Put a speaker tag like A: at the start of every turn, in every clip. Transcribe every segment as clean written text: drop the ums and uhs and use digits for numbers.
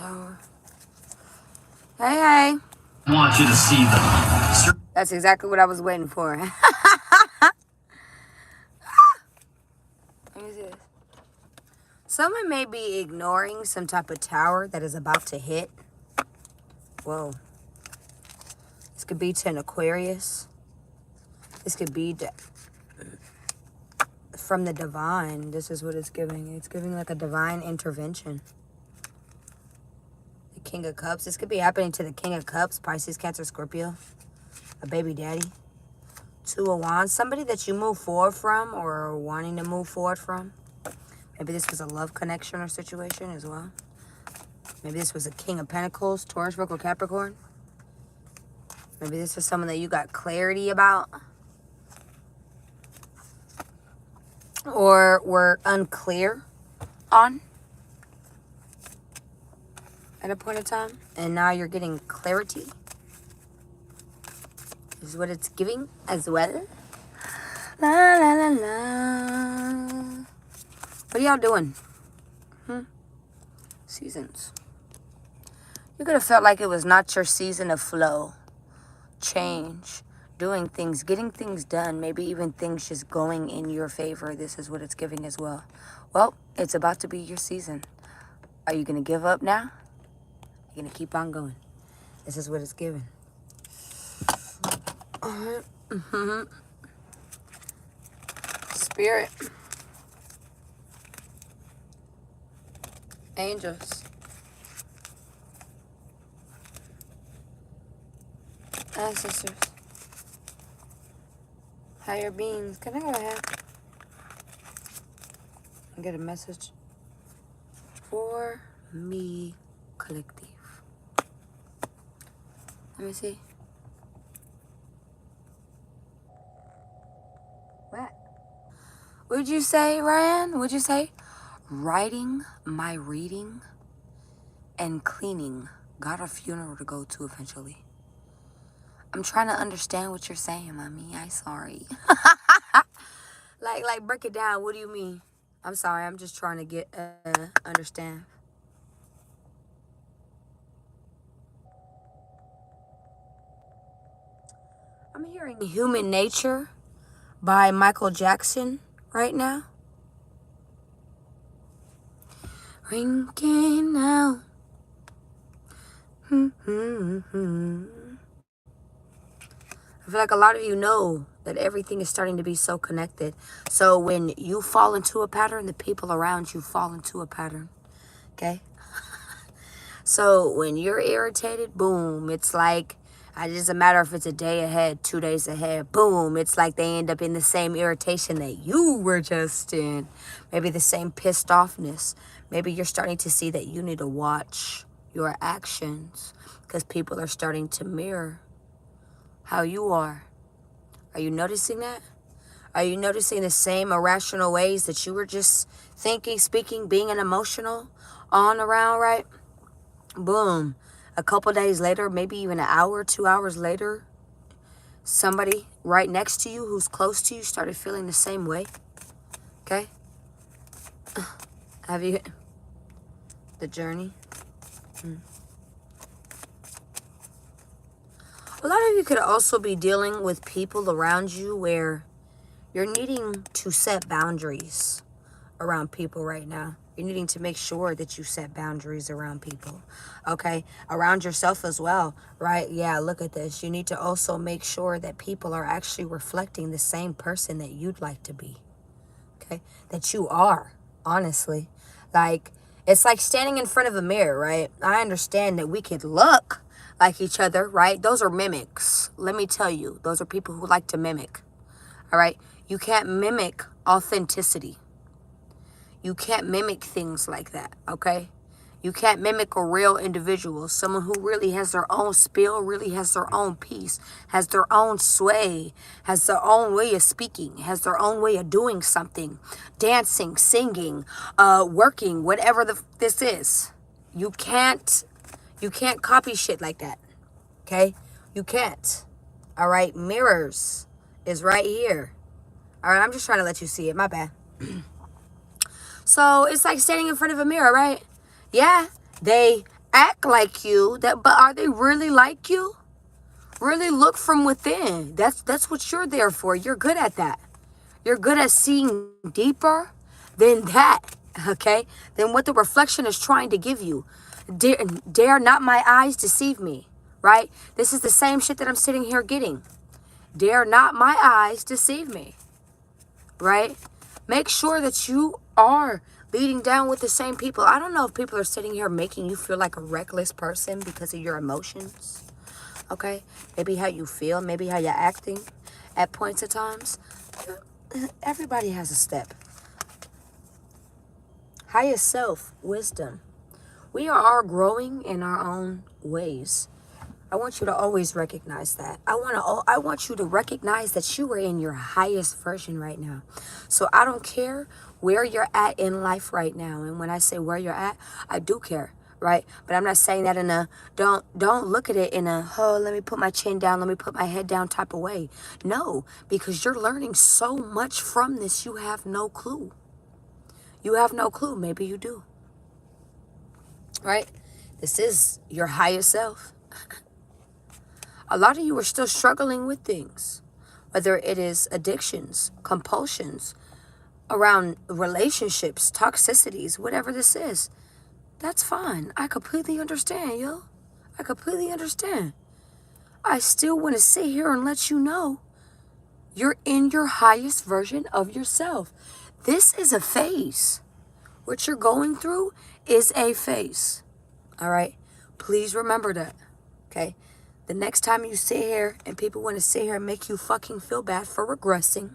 A: Tower. Hey.
B: I want you to see them.
A: That's exactly what I was waiting for. Let me see this. Someone may be ignoring some type of tower that is about to hit. Whoa. This could be to an Aquarius. This could be from the divine. This is what it's giving. It's giving like a divine intervention. The King of Cups. This could be happening to the King of Cups, Pisces, Cancer, Scorpio. A baby daddy. Two of Wands. Somebody that you move forward from or are wanting to move forward from. Maybe this was a love connection or situation as well. Maybe this was a King of Pentacles, Taurus, Virgo, Capricorn. Maybe this is someone that you got clarity about. Or were unclear on at a point in time. And now you're getting clarity. This is what it's giving as well. La la la la. What are y'all doing? Seasons. You could have felt like it was not your season of flow, change, doing things, getting things done, maybe even things just going in your favor. This is what it's giving as well. Well, it's about to be your season. Are you going to give up now? You're going to keep on going. This is what it's giving. All right. Spirit. Angels. Ancestors. Higher beings. Can I go ahead and get a message for me, collective? Let me see. What? Would you say, Ryan? Would you say? Writing my reading and cleaning. Got a funeral to go to eventually. I'm trying to understand what you're saying, mommy. I'm sorry. like break it down. What do you mean? I'm sorry. I'm just trying to get understand. I'm hearing Human Nature by Michael Jackson right now. Ringing now. I feel like a lot of you know that everything is starting to be so connected. So when you fall into a pattern, the people around you fall into a pattern. Okay? So when you're irritated, boom, it's like, it doesn't matter if it's a day ahead, 2 days ahead, boom, it's like they end up in the same irritation that you were just in. Maybe the same pissed offness. Maybe you're starting to see that you need to watch your actions because people are starting to mirror how you are. Are you noticing that? Are you noticing the same irrational ways that you were just thinking, speaking, being an emotional on around, right? Boom. A couple days later, maybe even an hour, 2 hours later, somebody right next to you who's close to you started feeling the same way. Okay? Have you... The journey? A lot of you could also be dealing with people around you where you're needing to set boundaries around people right now. You're needing to make sure that you set boundaries around people, okay? Around yourself as well, right? Yeah, look at this. You need to also make sure that people are actually reflecting the same person that you'd like to be, okay? That you are, honestly. Like, it's like standing in front of a mirror, right? I understand that we could look like each other, right? Those are mimics. Let me tell you, those are people who like to mimic, all right? You can't mimic authenticity. You can't mimic things like that, okay? You can't mimic a real individual, someone who really has their own spill, really has their own piece, has their own sway, has their own way of speaking, has their own way of doing something, dancing, singing, working, whatever this is. You can't copy shit like that, okay? You can't, all right? Mirrors is right here. All right, I'm just trying to let you see it. My bad. So it's like standing in front of a mirror, right? Yeah, they act like you, but are they really like you? Really look from within. That's what you're there for. You're good at that. You're good at seeing deeper than that, okay? Than what the reflection is trying to give you. Dare not my eyes deceive me, right? This is the same shit that I'm sitting here getting. Dare not my eyes deceive me, right? Make sure that you are leading down with the same people. I don't know if people are sitting here making you feel like a reckless person because of your emotions, okay? Maybe how you feel, maybe how you're acting at points of times. Everybody has a step. Higher self, wisdom. We are all growing in our own ways. I want you to always recognize that. I want you to recognize that you are in your highest version right now. So I don't care where you're at in life right now. And when I say where you're at, I do care, right? But I'm not saying that in a don't look at it in a, oh, let me put my chin down, let me put my head down type of way. No, because you're learning so much from this, you have no clue. You have no clue. Maybe you do. Right? This is your highest self. A lot of you are still struggling with things, whether it is addictions, compulsions, around relationships, toxicities, whatever this is. That's fine. I completely understand, yo. I completely understand. I still want to sit here and let you know you're in your highest version of yourself. This is a phase. What you're going through is a phase. All right? Please remember that. Okay? The next time you sit here and people want to sit here and make you fucking feel bad for regressing,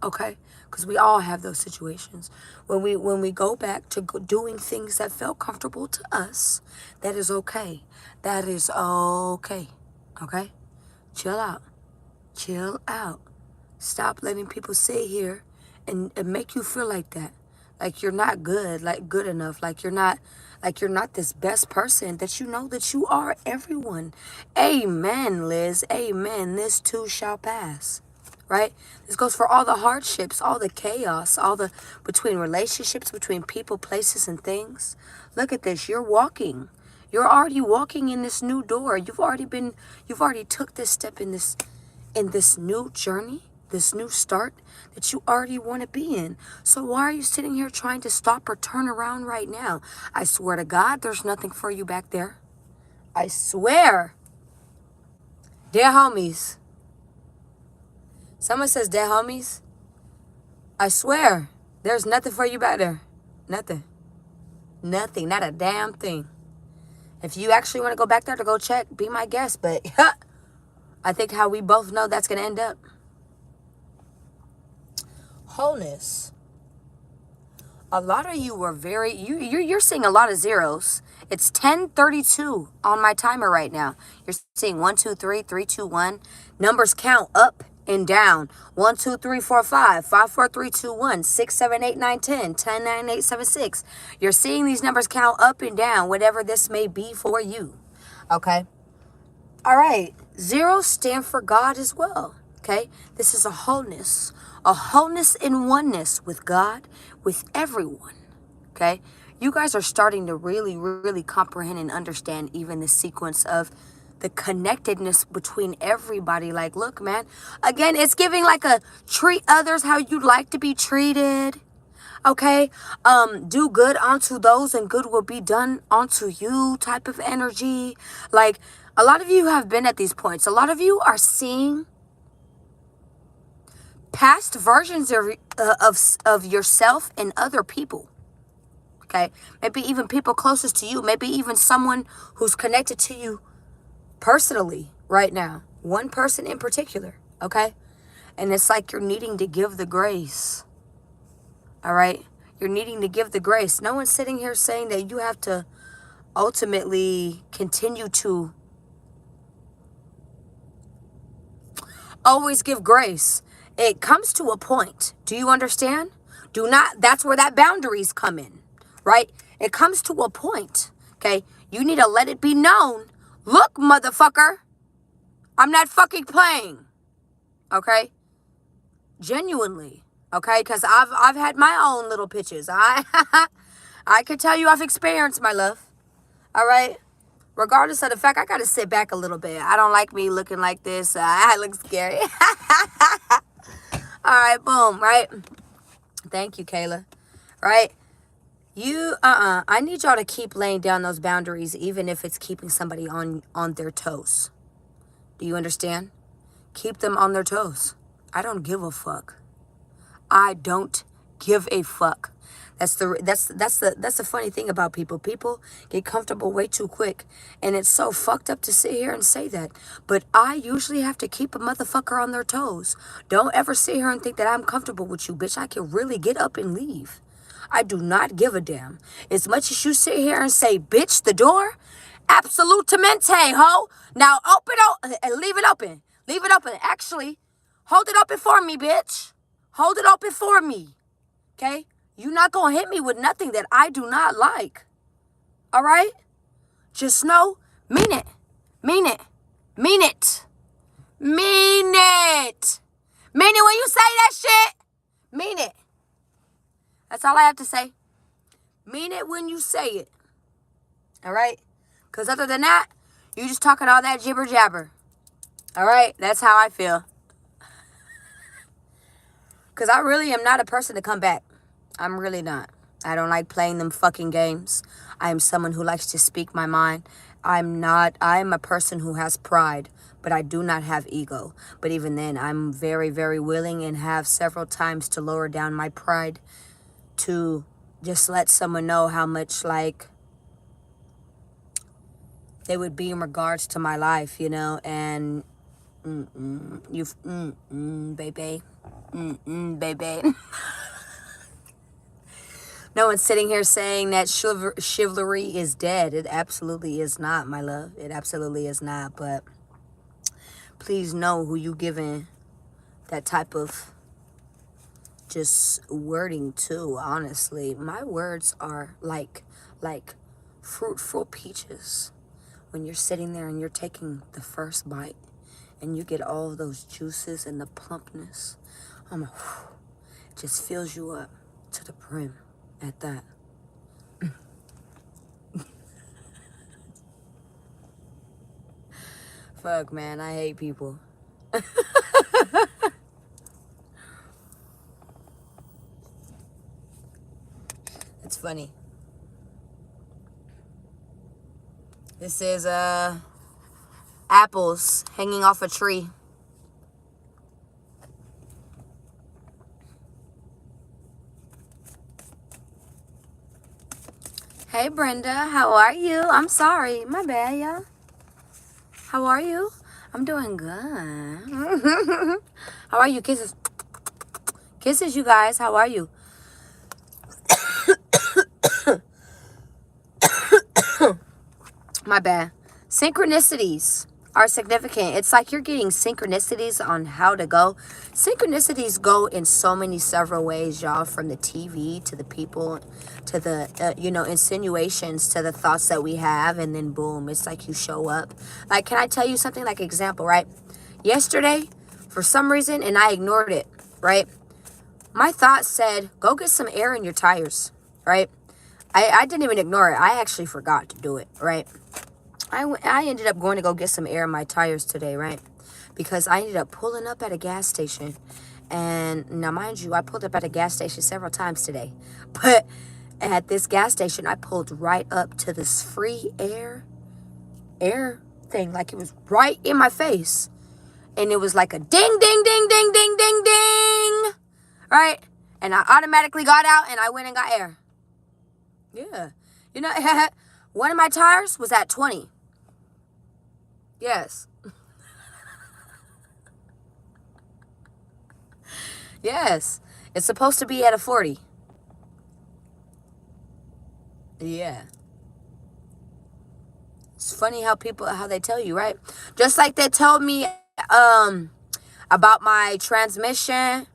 A: okay? Because we all have those situations. When we go back to doing things that felt comfortable to us, that is okay. That is okay. Okay? Chill out. Chill out. Stop letting people sit here and make you feel like that. Like you're not good, like good enough, like you're not this best person that you know that you are everyone. Amen, Liz. Amen. This too shall pass. Right? This goes for all the hardships, all the chaos, all the between relationships, between people, places, and things. Look at this. You're walking. You're already walking in this new door. You've already took this step in this new journey, this new start that you already want to be in. So why are you sitting here trying to stop or turn around right now? I swear to God, there's nothing for you back there. I swear. Dear homies. Someone says, dear homies. I swear, there's nothing for you back there. Nothing. Nothing. Not a damn thing. If you actually want to go back there to go check, be my guest. But I think how we both know that's going to end up. Wholeness. A lot of you were you're seeing a lot of zeros. It's 10:32 on my timer right now. You're seeing 1, 2, 3, 3, 2, 1. Numbers count up and down. 1, 2, 3, 4, 5, 5, 4, 3, 2, 1, 6, 7, 8, 9, 10, 10, 9, 8, 7, 6. You're seeing these numbers count up and down, whatever this may be for you. Okay? All right. Zeros stand for God as well. Okay? This is a wholeness. A wholeness and oneness with God, with everyone. Okay? You guys are starting to really, really comprehend and understand even the sequence of the connectedness between everybody. Like, look, man. Again, it's giving like a treat others how you'd like to be treated. Okay? Do good unto those and good will be done unto you type of energy. Like, a lot of you have been at these points. A lot of you are seeing past versions of yourself and other people. Okay? Maybe even people closest to you. Maybe even someone who's connected to you personally right now. One person in particular. Okay? And it's like you're needing to give the grace. All right? You're needing to give the grace. No one's sitting here saying that you have to ultimately continue to always give grace. It comes to a point. Do you understand? That's where that boundaries come in, right? It comes to a point, okay? You need to let it be known. Look, motherfucker, I'm not fucking playing, okay? Genuinely, okay? Because I've had my own little pitches. I can tell you I've experienced, my love. All right? Regardless of the fact, I got to sit back a little bit. I don't like me looking like this. I look scary. All right, boom, right? Thank you, Kayla. Right? I need y'all to keep laying down those boundaries, even if it's keeping somebody on their toes. Do you understand? Keep them on their toes. I don't give a fuck. I don't give a fuck. That's the funny thing about people. People get comfortable way too quick, and it's so fucked up to sit here and say that. But I usually have to keep a motherfucker on their toes. Don't ever sit here and think that I'm comfortable with you, bitch. I can really get up and leave. I do not give a damn. As much as you sit here and say, bitch, the door, absolutamente, ho. Now and leave it open. Leave it open. Actually, hold it open for me, bitch. Hold it open for me. Okay? You're not going to hit me with nothing that I do not like. All right? Just know, mean it. Mean it. Mean it. Mean it. Mean it when you say that shit. Mean it. That's all I have to say. Mean it when you say it. All right? Because other than that, you just talking all that jibber jabber. All right? That's how I feel. Because I really am not a person to come back. I'm really not. I don't like playing them fucking games. I am someone who likes to speak my mind. I'm a person who has pride, but I do not have ego. But even then, I'm very, very willing and have several times to lower down my pride to just let someone know how much, like, they would be in regards to my life, you know, and baby. Baby. No one's sitting here saying that chivalry is dead. It absolutely is not, my love. It absolutely is not. But please know who you giving that type of just wording to, honestly. My words are like fruitful peaches. When you're sitting there and you're taking the first bite and you get all of those juices and the plumpness, it just fills you up to the brim at that. Fuck, man, I hate people. It's funny. This is apples hanging off a tree. Hey Brenda, how are you? I'm sorry, my bad, y'all. How are you? I'm doing good. How are you? Kisses. Kisses, you guys. How are you? My bad. Synchronicities are significant. It's like you're getting synchronicities on how to go. Synchronicities go in so many several ways, y'all, from the TV to the people to the, insinuations to the thoughts that we have. And then boom, it's like you show up. Like, can I tell you something? Like, example, right? Yesterday, for some reason, and I ignored it, right? My thought said, go get some air in your tires, right? I didn't even ignore it. I actually forgot to do it, right? I ended up going to go get some air in my tires today, right? Because I ended up pulling up at a gas station. And now, mind you, I pulled up at a gas station several times today. But at this gas station, I pulled right up to this free air thing. Like, it was right in my face. And it was like a ding, ding, ding, ding, ding, ding, ding. Right? And I automatically got out and I went and got air. Yeah. You know, one of my tires was at 20. Yes. Yes. It's supposed to be at a 40. Yeah. It's funny how they tell you, right? Just like they told me about my transmission.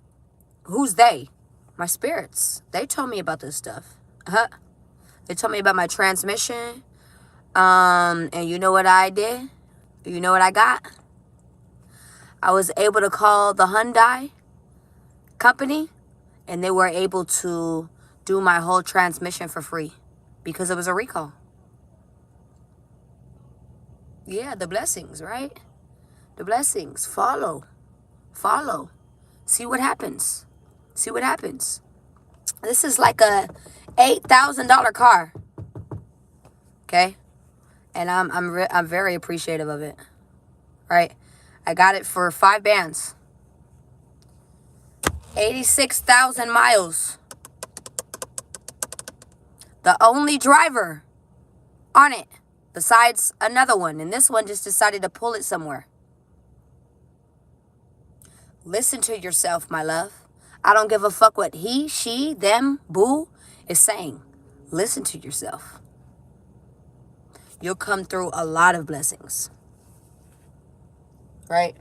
A: Who's they? My spirits. They told me about this stuff. They told me about my transmission. And you know what I did? You know what I got? I was able to call the Hyundai company, and they were able to do my whole transmission for free because it was a recall. Yeah, the blessings, right? The blessings. Follow. Follow. See what happens. See what happens. This is like a $8,000 car. Okay? And I'm very appreciative of it. Right? I got it for 5 bands. 86,000 miles. The only driver on it, besides another one. And this one just decided to pull it somewhere. Listen to yourself, my love. I don't give a fuck what he, she, them, boo is saying. Listen to yourself. You'll come through a lot of blessings. Right?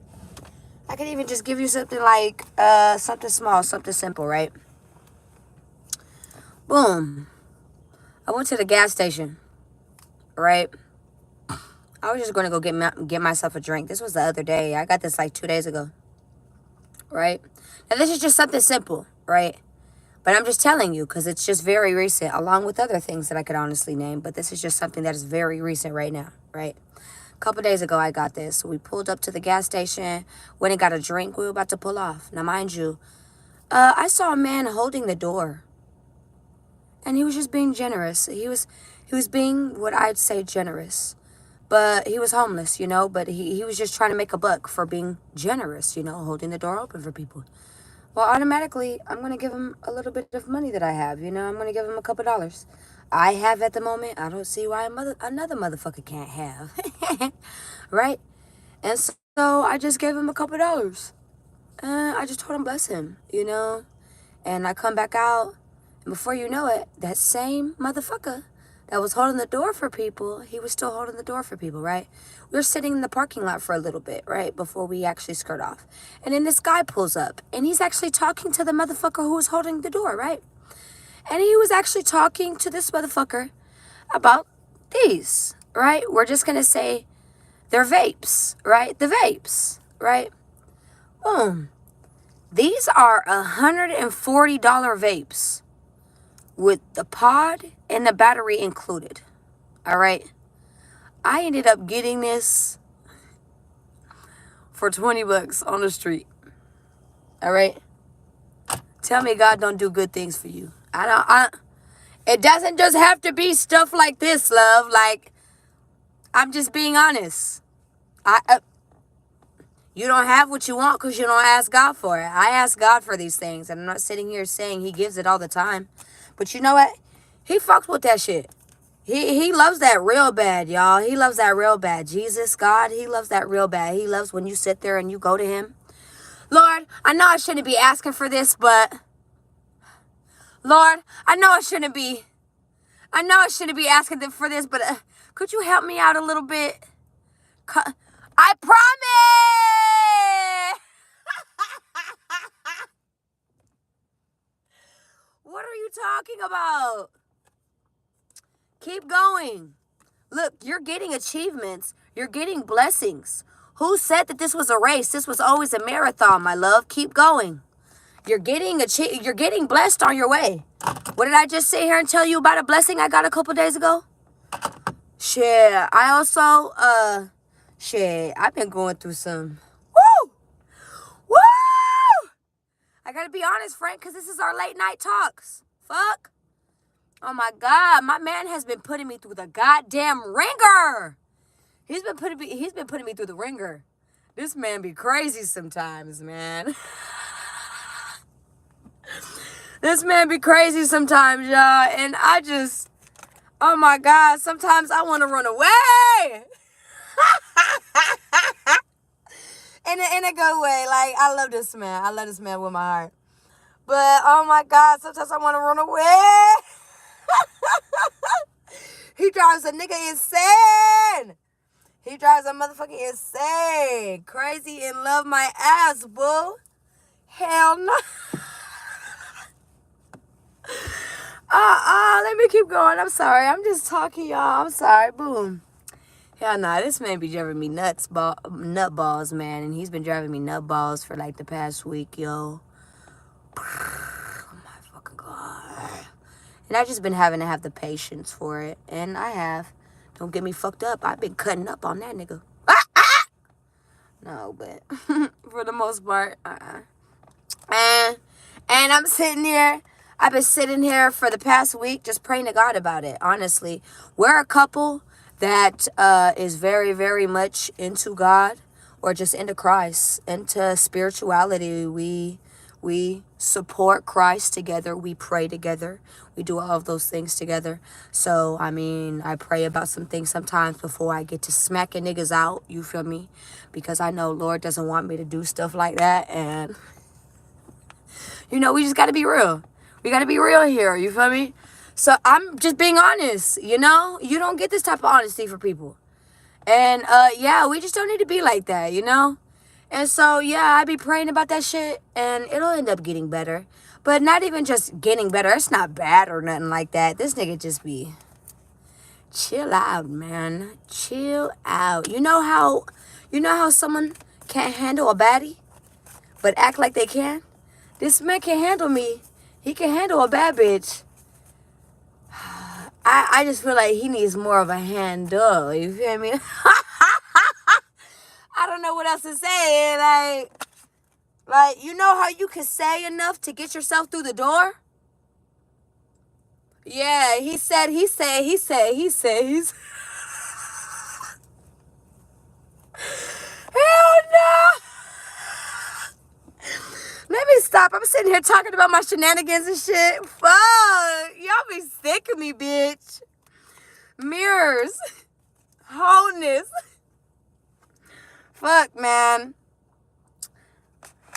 A: I could even just give you something like something small, something simple, right? Boom. I went to the gas station, right? I was just going to go get myself a drink. This was the other day. I got this like 2 days ago, right? Now, this is just something simple, right? But I'm just telling you because it's just very recent, along with other things that I could honestly name. But this is just something that is very recent right now, right? A couple days ago, I got this. We pulled up to the gas station, went and got a drink. We were about to pull off. Now, mind you, I saw a man holding the door. And he was just being generous. He was being what I'd say generous. But he was homeless, you know. But he was just trying to make a buck for being generous, you know, holding the door open for people. Well, automatically, I'm going to give him a little bit of money that I have, you know. I'm going to give him a couple dollars. I have at the moment. I don't see why another motherfucker can't have. Right? And so I just gave him a couple dollars. I just told him bless him, you know. And I come back out. And before you know it, that same motherfucker that was holding the door for people, he was still holding the door for people, right? We were sitting in the parking lot for a little bit, right, before we actually skirt off. And then this guy pulls up, and he's actually talking to the motherfucker who was holding the door, right? And he was actually talking to this motherfucker about these, right? We're just going to say they're vapes, right? The vapes, right? Boom. These are $140 vapes with the pod and the battery included. All right. I ended up getting this for 20 bucks on the street. All right. Tell me God don't do good things for you. It doesn't just have to be stuff like this, love. Like, I'm just being honest. You don't have what you want because you don't ask God for it. I ask God for these things. And I'm not sitting here saying he gives it all the time. But you know what? He fucks with that shit. He loves that real bad, y'all. He loves that real bad. Jesus, God, he loves that real bad. He loves when you sit there and you go to him. Lord, I know I shouldn't be asking for this, but... Lord, I know I shouldn't be asking for this, but could you help me out a little bit? I promise! What are you talking about? Keep going. Look, you're getting achievements. You're getting blessings. Who said that this was a race? This was always a marathon, my love. Keep going. You're getting blessed on your way. What did I just sit here and tell you about a blessing I got a couple days ago? Shit. I also, I've been going through some. Woo! Woo! I gotta be honest, Frank, because this is our late night talks. Fuck. Oh my God, my man has been putting me through the goddamn ringer. He's been putting me through the ringer. This man be crazy sometimes, man. This man be crazy sometimes, y'all. And I just, oh my God, sometimes I want to run away. In a good way. Like, I love this man. I love this man with my heart. But, oh my God, sometimes I want to run away. He drives a nigga insane. He drives a motherfucking insane. Crazy in love my ass, boo. Hell no. Let me keep going. I'm sorry. I'm just talking, y'all. I'm sorry. Boom. Hell nah, this man be driving me nutballs, man. And he's been driving me nutballs for like the past week, yo. Oh my fucking God. And I've just been having to have the patience for it. And I have. Don't get me fucked up. I've been cutting up on that nigga. No, but for the most part, And I'm sitting here. I've been sitting here for the past week just praying to God about it, honestly. We're a couple that is very, very much into God or just into Christ, into spirituality. We support Christ together. We pray together. We do all of those things together. So, I mean, I pray about some things sometimes before I get to smacking niggas out. You feel me? Because I know Lord doesn't want me to do stuff like that. And, you know, we just got to be real. We got to be real here. You feel me? So, I'm just being honest. You know? You don't get this type of honesty for people. And, yeah, we just don't need to be like that, you know? And so, yeah, I be praying about that shit, and it'll end up getting better. But not even just getting better. It's not bad or nothing like that. This nigga just be... Chill out, man. Chill out. You know how someone can't handle a baddie, but act like they can? This man can handle me. He can handle a bad bitch. I just feel like he needs more of a handle. You feel me? I don't know what else to say. Like, you know how you can say enough to get yourself through the door? Yeah, he said. Hell no! Let me stop. I'm sitting here talking about my shenanigans and shit. Fuck. Y'all be sick of me, bitch. Mirrors. Wholeness. Fuck, man.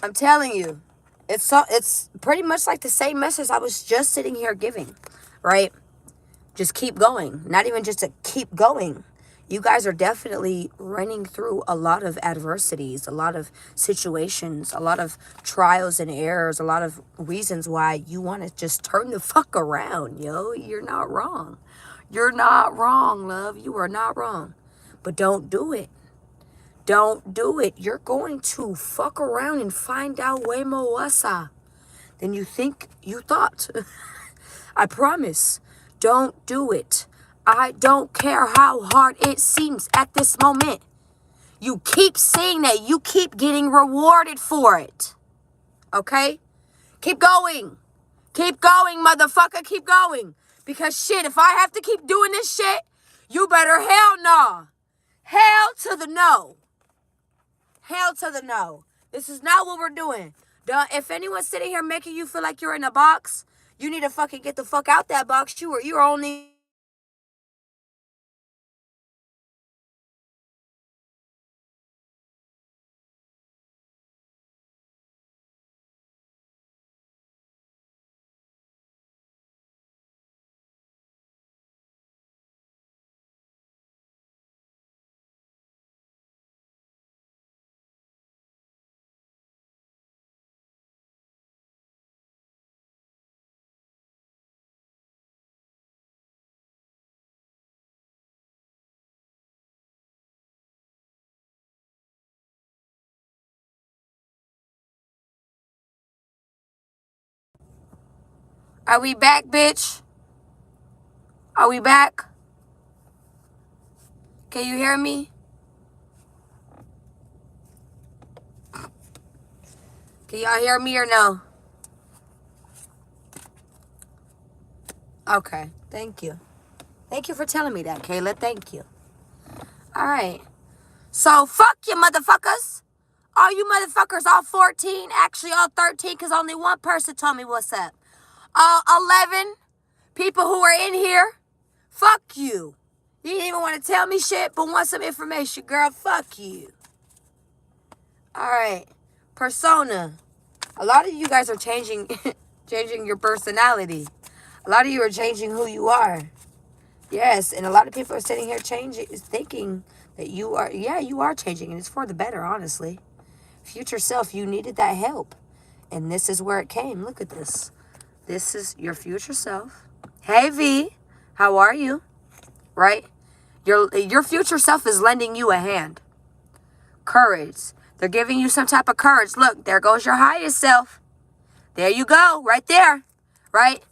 A: I'm telling you. It's pretty much like the same message I was just sitting here giving, right? Just keep going. Not even just to keep going. You guys are definitely running through a lot of adversities, a lot of situations, a lot of trials and errors, a lot of reasons why you want to just turn the fuck around, yo. You're not wrong. You're not wrong, love. You are not wrong. But don't do it. Don't do it. You're going to fuck around and find out way more wasa than you thought. I promise. Don't do it. I don't care how hard it seems at this moment. You keep saying that. You keep getting rewarded for it. Okay? Keep going. Keep going, motherfucker. Keep going. Because shit, if I have to keep doing this shit, you better hell no. Hell to the no. Hell to the no. This is not what we're doing. If anyone's sitting here making you feel like you're in a box, you need to fucking get the fuck out that box. You're only... Are we back, bitch? Are we back? Can you hear me? Can y'all hear me or no? Okay. Thank you. Thank you for telling me that, Kayla. Thank you. All right. So, fuck you, motherfuckers. All you motherfuckers, all 14, actually all 13, because only one person told me what's up. All 11 people who are in here, fuck you. You didn't even want to tell me shit, but want some information, girl. Fuck you. All right. Persona. A lot of you guys are changing your personality. A lot of you are changing who you are. Yes, and a lot of people are sitting here thinking that you are changing, and it's for the better, honestly. Future self, you needed that help. And this is where it came. Look at this. This is your future self. Hey, V. How are you? Right? Your future self is lending you a hand. Courage. They're giving you some type of courage. Look, there goes your highest self. There you go. Right there. Right?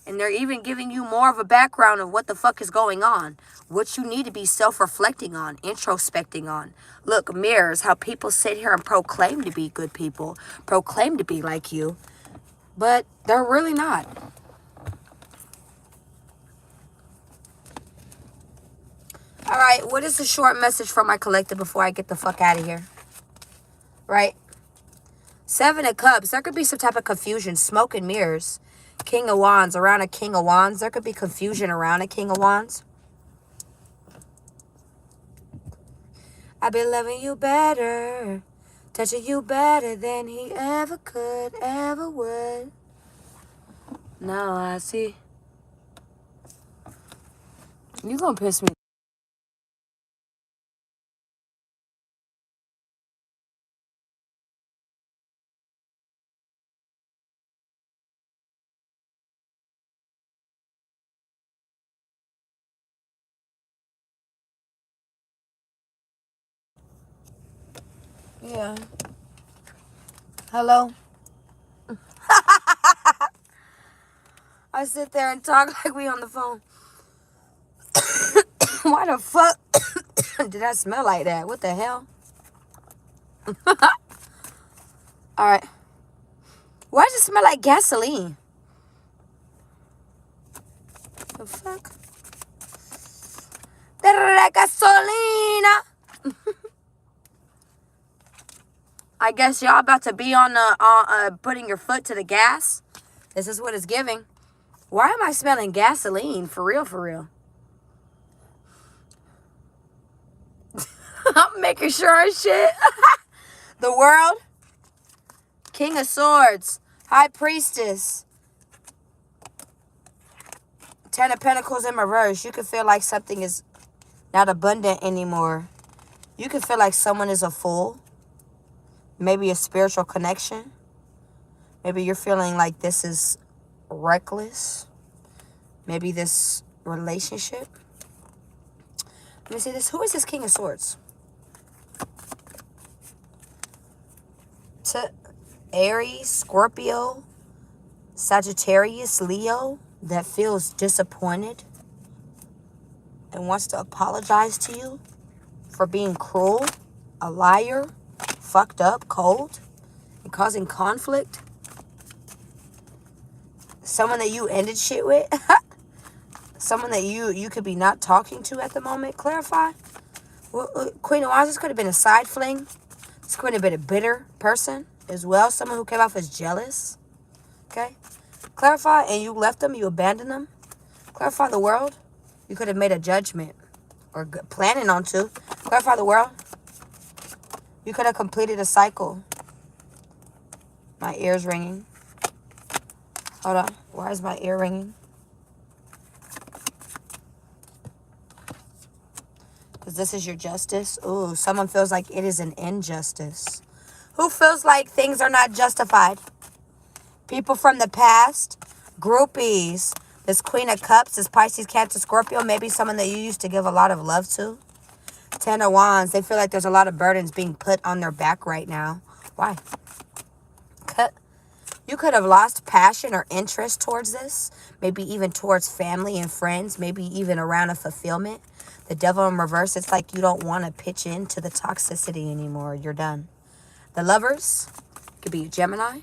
A: And they're even giving you more of a background of what the fuck is going on. What you need to be self-reflecting on, introspecting on. Look, mirrors, how people sit here and proclaim to be good people, proclaim to be like you, but they're really not. All right, what is the short message from my collective before I get the fuck out of here? Right? 7 of Cups, there could be some type of confusion, smoke and mirrors. King of Wands, around a King of Wands, there could be confusion around a King of Wands. I've been loving you better, touching you better than he ever could, ever would. Now I see. You gonna piss me. Yeah. Hello? I sit there and talk like we on the phone. Why the fuck did I smell like that? What the hell? Alright. Why does it smell like gasoline? The fuck? Gasolina. I guess y'all about to be on the putting your foot to the gas. This is what it's giving. Why am I smelling gasoline? For real, for real. I'm making sure and shit. The World. King of Swords. High Priestess. 10 of Pentacles in reverse. You can feel like something is not abundant anymore. You can feel like someone is a fool. Maybe a spiritual connection. Maybe you're feeling like this is reckless. Maybe this relationship. Let me see this. Who is this King of Swords? Aries, Scorpio, Sagittarius, Leo, that feels disappointed and wants to apologize to you for being cruel, a liar, fucked up, cold, and causing conflict. Someone that you ended shit with. Someone that you could be not talking to at the moment. Clarify. Well, Queen of Wands, this could have been a side fling. This could have been a bitter person as well. Someone who came off as jealous. Okay. Clarify. And you left them. You abandoned them. Clarify the World. You could have made a judgment. Or planning on to. Clarify the World. You could have completed a cycle. My ear's ringing. Hold on. Why is my ear ringing? Because this is your justice. Ooh, someone feels like it is an injustice. Who feels like things are not justified? People from the past. Groupies. This Queen of Cups. This Pisces, Cancer, Scorpio. Maybe someone that you used to give a lot of love to. 10 of Wands. They feel like there's a lot of burdens being put on their back right now. Why? You could have lost passion or interest towards this. Maybe even towards family and friends. Maybe even around a fulfillment. The Devil in reverse. It's like you don't want to pitch into the toxicity anymore. You're done. The Lovers. Could be a Gemini.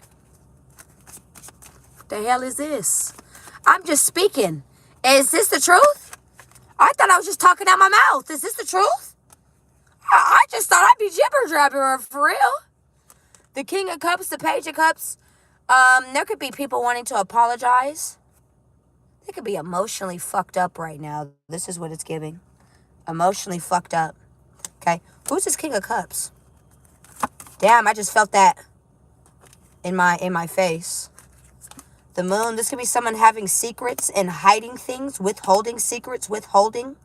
A: What the hell is this? I'm just speaking. Is this the truth? I thought I was just talking out my mouth. Is this the truth? I just thought I'd be jibber-jabber for real. The King of Cups, the Page of Cups. There could be people wanting to apologize. They could be emotionally fucked up right now. This is what it's giving. Emotionally fucked up. Okay. Who's this King of Cups? Damn, I just felt that in my face. The Moon. This could be someone having secrets and hiding things, withholding secrets, withholding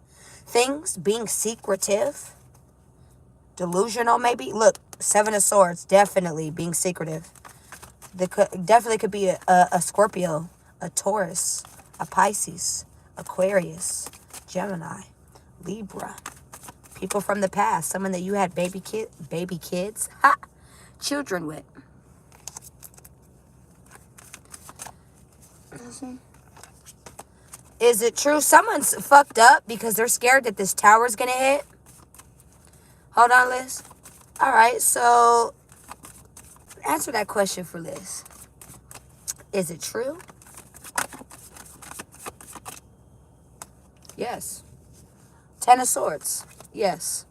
A: things, being secretive. Delusional, maybe. Look, 7 of Swords. Definitely being secretive. Definitely could be a Scorpio, a Taurus, a Pisces, Aquarius, Gemini, Libra. People from the past. Someone that you had baby kids, children with. Is it true someone's fucked up because they're scared that this tower's gonna hit? Hold on, Liz. All right, so answer that question for Liz. Is it true? Yes. Ten of Swords. Yes.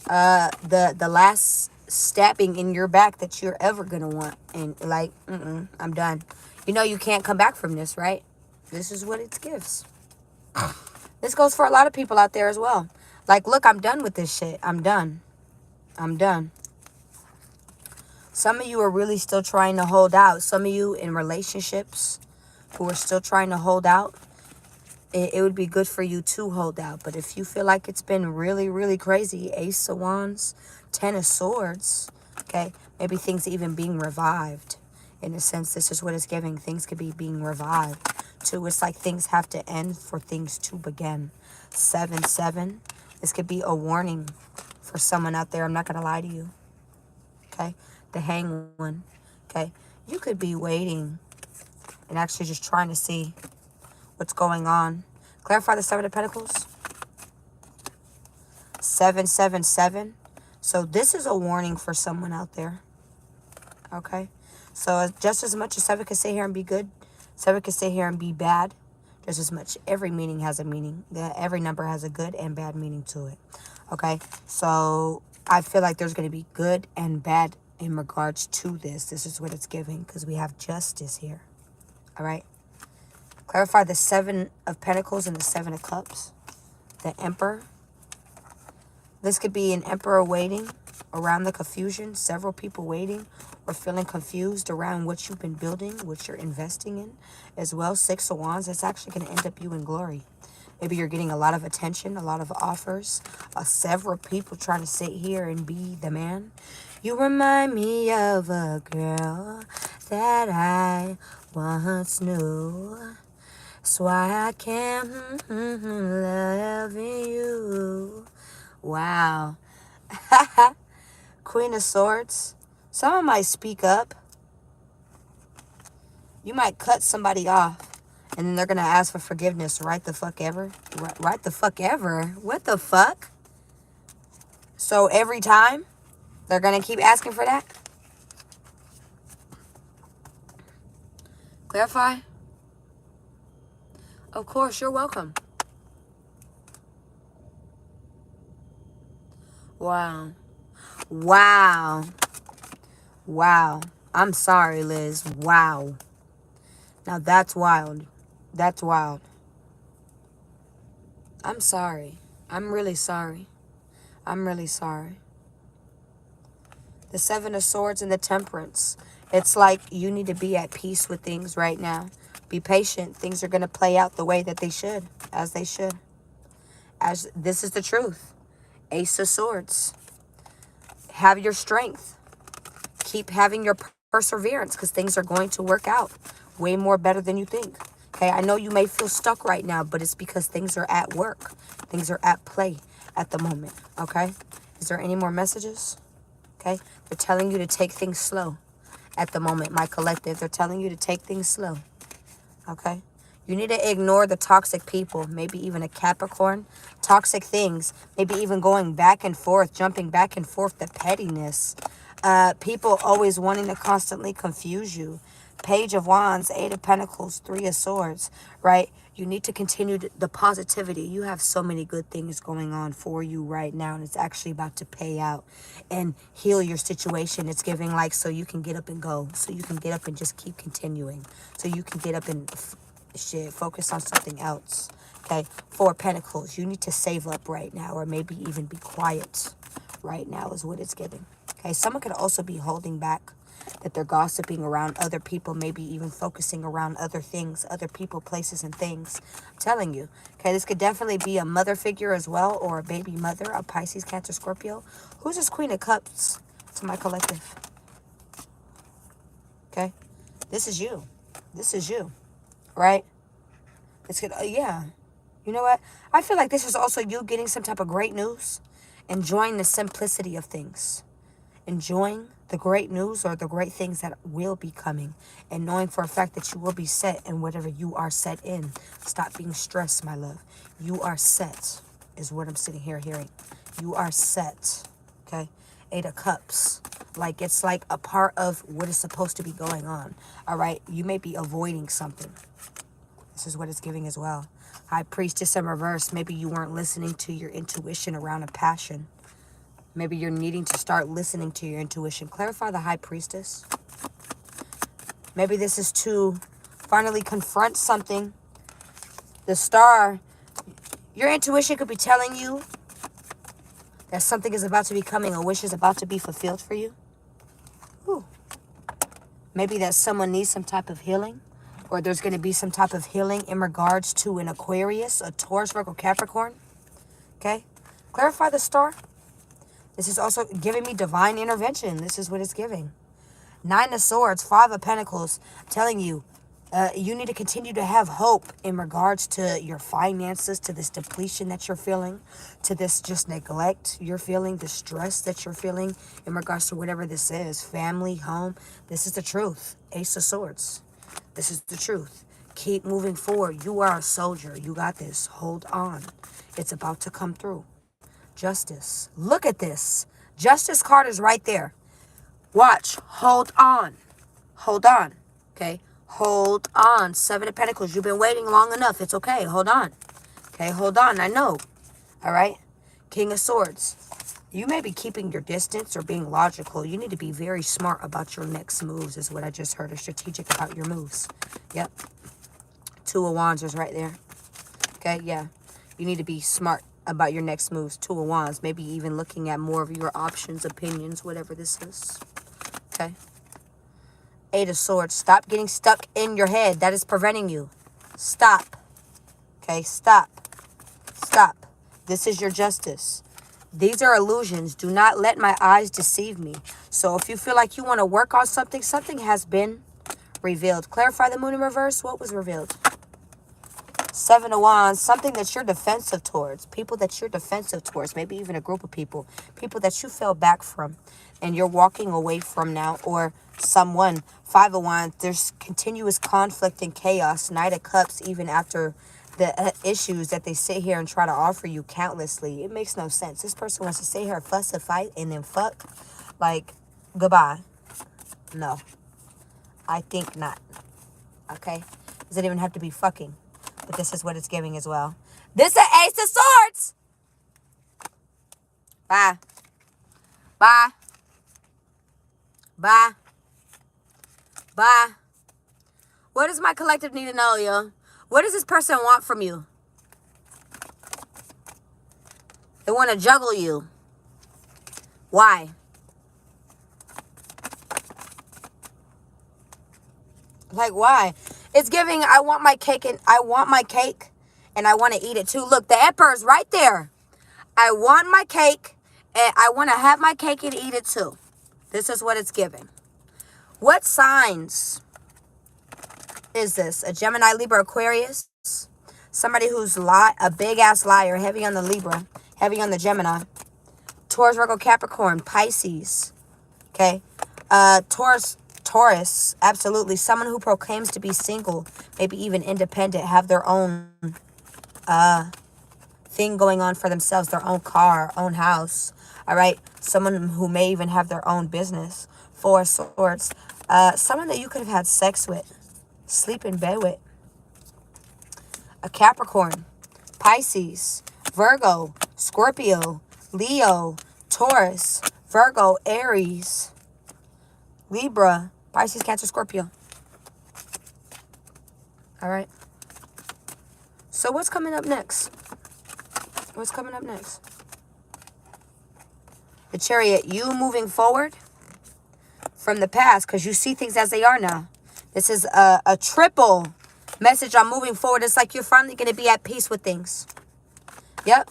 A: The last stabbing in your back that you're ever gonna want, and like, I'm done. You know you can't come back from this, right? This is what it gives. This goes for a lot of people out there as well. Like, look, I'm done with this shit. I'm done. I'm done. Some of you are really still trying to hold out. Some of you in relationships who are still trying to hold out, it would be good for you to hold out. But if you feel like it's been really, really crazy, Ace of Wands, Ten of Swords, okay, maybe things even being revived. In a sense, this is what it's giving. Things could be being revived too. It's like things have to end for things to begin. 7-7. This could be a warning for someone out there. I'm not going to lie to you. Okay? The Hanged One. Okay? You could be waiting and actually just trying to see what's going on. Clarify the Seven of Pentacles. 7-7-7. So this is a warning for someone out there. Okay? So just as much as 7 can sit here and be good, 7 can sit here and be bad. Just as much. Every meaning has a meaning. Every number has a good and bad meaning to it. Okay? So I feel like there's going to be good and bad in regards to this. This is what it's giving because we have justice here. All right? Clarify the 7 of Pentacles and the 7 of Cups. The Emperor. This could be an emperor waiting around the confusion. Several people waiting or feeling confused around what you've been building, what you're investing in as well. 6 of Wands. That's actually going to end up you in glory. Maybe you're getting a lot of attention, a lot of offers. Several people trying to sit here and be the man. You remind me of a girl that I once knew. That's why I can't love you. Wow. Queen of Swords. Someone might speak up. You might cut somebody off. And then they're going to ask for forgiveness. Right the fuck ever. Right the fuck ever. What the fuck? So every time they're going to keep asking for that? Clarify? Of course, you're welcome. Wow. Wow. Wow. I'm sorry, Liz. Wow. Now that's wild. That's wild. I'm sorry. I'm really sorry. I'm really sorry. The 7 of Swords and the Temperance. It's like you need to be at peace with things right now. Be patient. Things are going to play out the way that they should. As they should. As this is the truth. Ace of Swords. Have your strength. Keep having your perseverance because things are going to work out way more better than you think. Okay, I know you may feel stuck right now, but it's because things are at work. Things are at play at the moment. Okay, is there any more messages? Okay, they're telling you to take things slow at the moment, my collective. They're telling you to take things slow. Okay, you need to ignore the toxic people, maybe even a Capricorn. Toxic things, maybe even going back and forth, jumping back and forth, the pettiness. People always wanting to constantly confuse you. Page of Wands, 8 of Pentacles, 3 of Swords, right? You need to continue the positivity. You have so many good things going on for you right now, and it's actually about to pay out and heal your situation. It's giving like so you can get up and go, so you can get up and just keep continuing, so you can get up and focus on something else. Okay, 4 of Pentacles. You need to save up right now, or maybe even be quiet right now is what it's giving. Okay, someone could also be holding back, that they're gossiping around other people, maybe even focusing around other things, other people, places, and things. I'm telling you. Okay, this could definitely be a mother figure as well, or a baby mother, a Pisces, Cancer, Scorpio. Who's this Queen of Cups to my collective? Okay, this is you. This is you, right? This could, yeah. You know what? I feel like this is also you getting some type of great news, enjoying the simplicity of things, enjoying the great news or the great things that will be coming, and knowing for a fact that you will be set in whatever you are set in. Stop being stressed, my love. You are set is what I'm sitting here hearing. You are set, okay? 8 of Cups. Like, it's like a part of what is supposed to be going on, all right? You may be avoiding something. This is what it's giving as well. High Priestess in reverse. Maybe you weren't listening to your intuition around a passion. Maybe you're needing to start listening to your intuition. Clarify the High Priestess. Maybe this is to finally confront something. The Star, your intuition could be telling you that something is about to be coming, a wish is about to be fulfilled for you. Ooh. Maybe that someone needs some type of healing, or there's going to be some type of healing in regards to an Aquarius, a Taurus, Virgo, Capricorn. Okay? Clarify the Star. This is also giving me divine intervention. This is what it's giving. 9 of Swords, 5 of Pentacles, telling you, you need to continue to have hope in regards to your finances, to this depletion that you're feeling, to this just neglect you're feeling, the stress that you're feeling in regards to whatever this is, family, home. This is the truth. Ace of Swords. This is the truth. Keep moving forward. You are a soldier. You got this. Hold on. It's about to come through. Justice. Look at this. Justice card is right there. Watch. Hold on. Hold on. Okay. Hold on. 7 of Pentacles. You've been waiting long enough. It's okay. Hold on. Okay. Hold on. I know. All right. King of Swords. You may be keeping your distance or being logical. You need to be very smart about your next moves is what I just heard. Or strategic about your moves. Yep. 2 of Wands is right there. Okay. Yeah. You need to be smart about your next moves. 2 of Wands. Maybe even looking at more of your options, opinions, whatever this is. Okay. 8 of Swords. Stop getting stuck in your head. That is preventing you. Stop. Okay. Stop. Stop. This is your justice. These are illusions. Do not let my eyes deceive me. So if you feel like you want to work on something, something has been revealed. Clarify the Moon in reverse. What was revealed? 7 of Wands, something that you're defensive towards. People that you're defensive towards. Maybe even a group of people. People that you fell back from and you're walking away from now. Or someone. 5 of Wands, there's continuous conflict and chaos. Knight of Cups, even after the issues that they sit here and try to offer you countlessly. It makes no sense. This person wants to sit here, fuss and fight, and then fuck. Like, goodbye. No. I think not. Okay? Doesn't even have to be fucking. But this is what it's giving as well. This is Ace of Swords. Bye. Bye. Bye. Bye. What does my collective need to know, yo? What does this person want from you? They want to juggle you. Why? Like, why? It's giving, I want my cake and I want to eat it too. Look, the Emperor's right there. I want my cake and I want to have my cake and eat it too. This is what it's giving. What signs is this? A Gemini, Libra, Aquarius? Somebody who's a big-ass liar, heavy on the Libra, heavy on the Gemini. Taurus, Virgo, Capricorn, Pisces. Okay? Taurus, absolutely. Someone who proclaims to be single, maybe even independent, have their own thing going on for themselves, their own car, own house. All right? Someone who may even have their own business. 4 of Swords. Someone that you could have had sex with, sleep in bed with. A Capricorn, Pisces, Virgo, Scorpio, Leo, Taurus, Virgo, Aries, Libra, Pisces, Cancer, Scorpio. All right. So what's coming up next? What's coming up next? The Chariot, you moving forward from the past because you see things as they are now. This is a triple message on moving forward. It's like you're finally going to be at peace with things. Yep.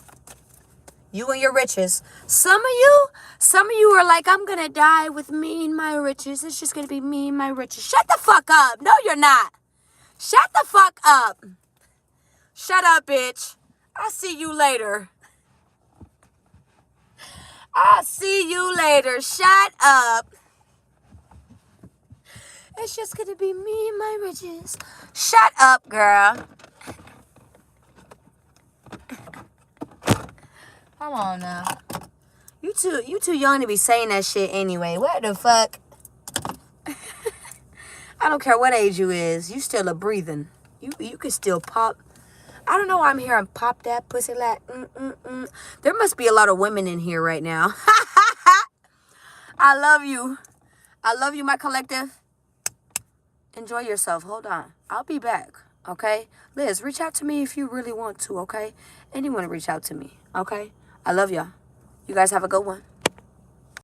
A: You and your riches. Some of you are like, I'm going to die with me and my riches. It's just going to be me and my riches. Shut the fuck up. No, you're not. Shut the fuck up. Shut up, bitch. I'll see you later. I'll see you later. Shut up. It's just gonna be me and my riches. Shut up, girl. Come on now. You too young to be saying that shit anyway. What the fuck? I don't care what age you is. You still a breathing. You can still pop. I don't know why I'm hearing pop that pussy like. There must be a lot of women in here right now. I love you. I love you, my collective. Enjoy yourself. Hold on. I'll be back. Okay? Liz, reach out to me if you really want to, okay? Anyone reach out to me, okay? I love y'all. You guys have a good one.